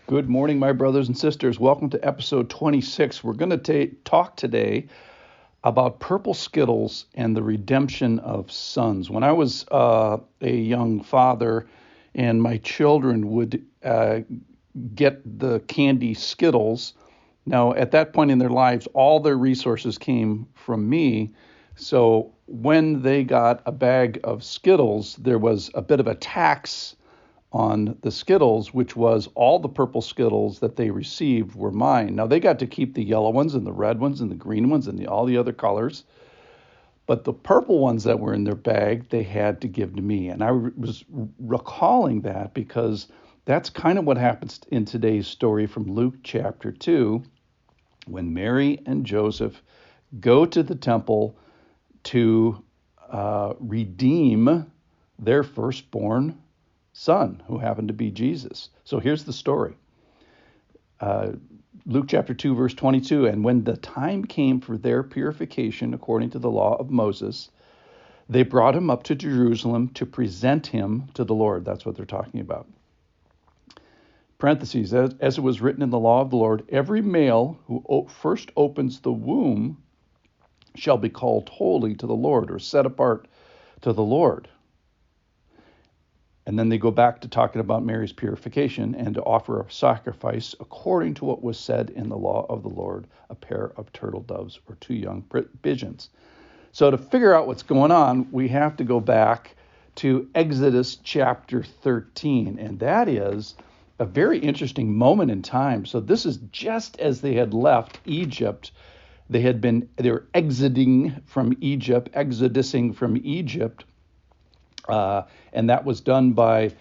Good morning, my brothers and sisters. Welcome to episode 26. We're going to talk today about Purple Skittles and the redemption of sons. When I was a young father and my children would get the candy Skittles, now at that point in their lives, all their resources came from me. So when they got a bag of Skittles, there was a bit of a tax on the Skittles, which was all the purple Skittles that they received were mine. Now, they got to keep the yellow ones and the red ones and the green ones and all the other colors. But the purple ones that were in their bag, they had to give to me. And I was recalling that because that's kind of what happens in today's story from Luke chapter 2, when Mary and Joseph go to the temple to redeem their firstborn son, who happened to be Jesus. So here's the story. Luke chapter 2, verse 22, and when the time came for their purification according to the law of Moses, they brought him up to Jerusalem to present him to the Lord. That's what they're talking about. Parentheses, as it was written in the law of the Lord, every male who first opens the womb shall be called holy to the Lord, or set apart to the Lord. And then they go back to talking about Mary's purification and to offer a sacrifice according to what was said in the law of the Lord, a pair of turtle doves or two young pigeons. So to figure out what's going on, we have to go back to Exodus chapter 13. And that is a very interesting moment in time. So this is just as they had left Egypt. They were exiting from Egypt, exodusing from Egypt. And that was done by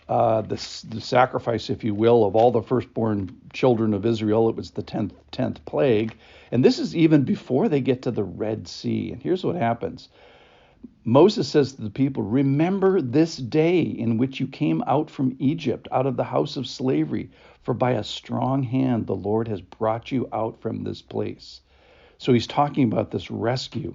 the sacrifice, if you will, of all the firstborn children of Israel. It was the 10th plague. And this is even before they get to the Red Sea. And here's what happens. Moses says to the people, "Remember this day in which you came out from Egypt, out of the house of slavery, for by a strong hand the Lord has brought you out from this place." So he's talking about this rescue.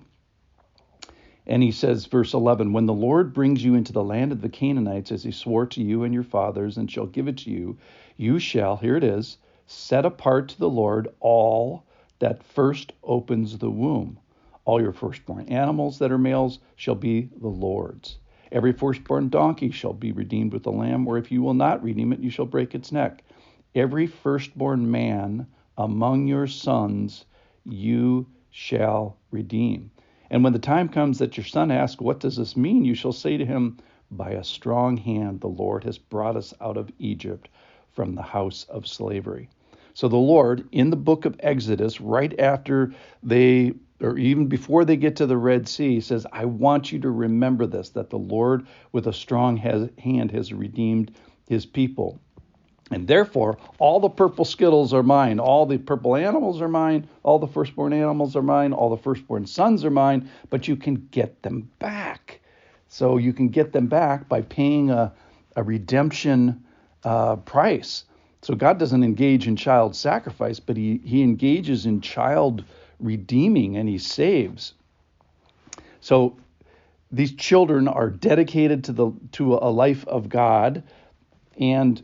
And he says, verse 11, when the Lord brings you into the land of the Canaanites, as he swore to you and your fathers, and shall give it to you, you shall, here it is, set apart to the Lord all that first opens the womb. All your firstborn animals that are males shall be the Lord's. Every firstborn donkey shall be redeemed with a lamb, or if you will not redeem it, you shall break its neck. Every firstborn man among your sons you shall redeem. And when the time comes that your son asks, what does this mean? You shall say to him, by a strong hand the Lord has brought us out of Egypt from the house of slavery. So the Lord, in the book of Exodus, right after or even before they get to the Red Sea, says, I want you to remember this, that the Lord with a strong hand has redeemed his people. And therefore, all the purple Skittles are mine. All the purple animals are mine. All the firstborn animals are mine. All the firstborn sons are mine. But you can get them back. So you can get them back by paying a redemption price. So God doesn't engage in child sacrifice, but he engages in child redeeming, and he saves. So these children are dedicated to a life of God, and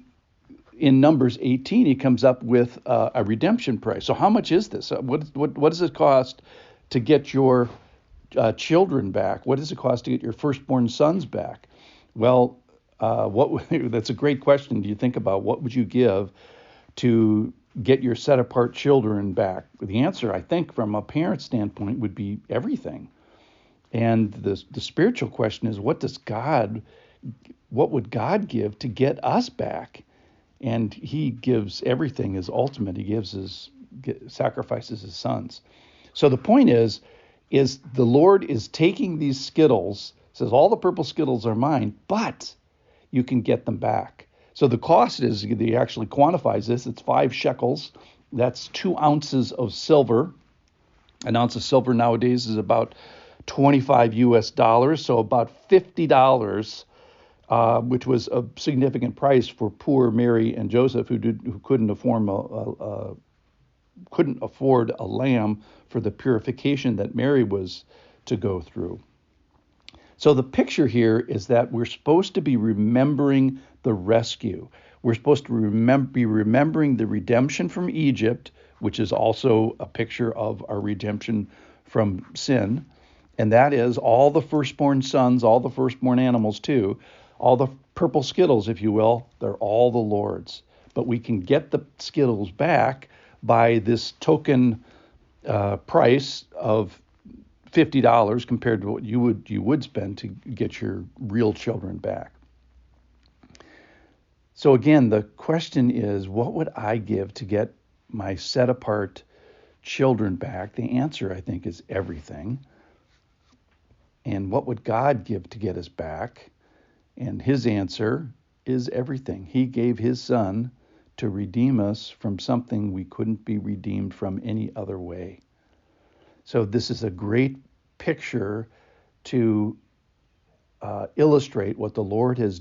in Numbers 18, he comes up with a redemption price. So how much is this? What does it cost to get your children back? What does it cost to get your firstborn sons back? Well, that's a great question. Do you think about what would you give to get your set-apart children back? The answer, I think, from a parent standpoint, would be everything. And the spiritual question is, what would God give to get us back? And he gives everything as ultimate. He sacrifices his sons. So the point is the Lord is taking these Skittles, says all the purple Skittles are mine, but you can get them back. So the cost is, he actually quantifies this, it's 5 shekels. That's 2 ounces of silver. An ounce of silver nowadays is about $25 US, so about $50. Which was a significant price for poor Mary and Joseph, who couldn't afford a lamb for the purification that Mary was to go through. So the picture here is that we're supposed to be remembering the rescue. We're supposed to be remembering the redemption from Egypt, which is also a picture of our redemption from sin. And that is all the firstborn sons, all the firstborn animals too, all the purple Skittles, if you will, they're all the Lord's. But we can get the Skittles back by this token price of $50 compared to what you would spend to get your real children back. So again, the question is, what would I give to get my set apart children back? The answer, I think, is everything. And what would God give to get us back? And his answer is everything. He gave his son to redeem us from something we couldn't be redeemed from any other way. So this is a great picture to illustrate what the Lord has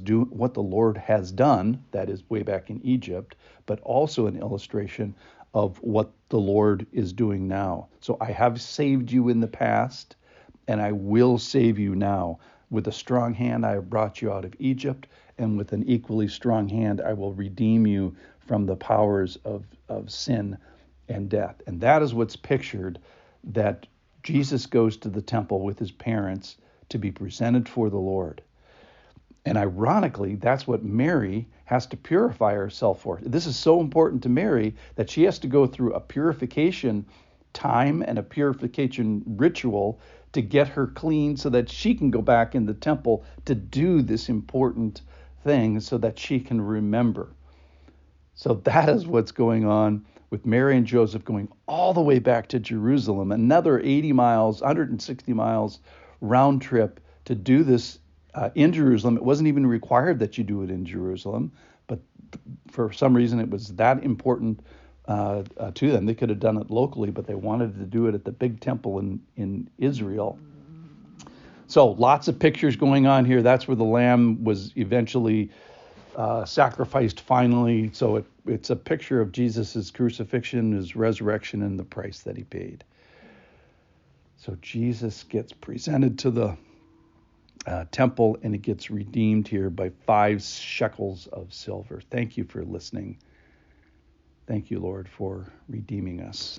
done, that is way back in Egypt, but also an illustration of what the Lord is doing now. So I have saved you in the past, and I will save you now. With a strong hand I have brought you out of Egypt, and with an equally strong hand I will redeem you from the powers of sin and death. And that is what's pictured, that Jesus goes to the temple with his parents to be presented for the Lord. And ironically, that's what Mary has to purify herself for. This is so important to Mary that she has to go through a purification time and a purification ritual to get her clean so that she can go back in the temple to do this important thing so that she can remember. So that is what's going on with Mary and Joseph going all the way back to Jerusalem, another 80 miles, 160 miles round trip to do this in Jerusalem. It wasn't even required that you do it in Jerusalem, but for some reason it was that important to them. They could have done it locally, but they wanted to do it at the big temple in Israel. So lots of pictures going on here. That's where the lamb was eventually sacrificed finally. So it's a picture of Jesus' crucifixion, his resurrection, and the price that he paid. So Jesus gets presented to the temple, and it gets redeemed here by 5 shekels of silver. Thank you for listening. Thank you, Lord, for redeeming us.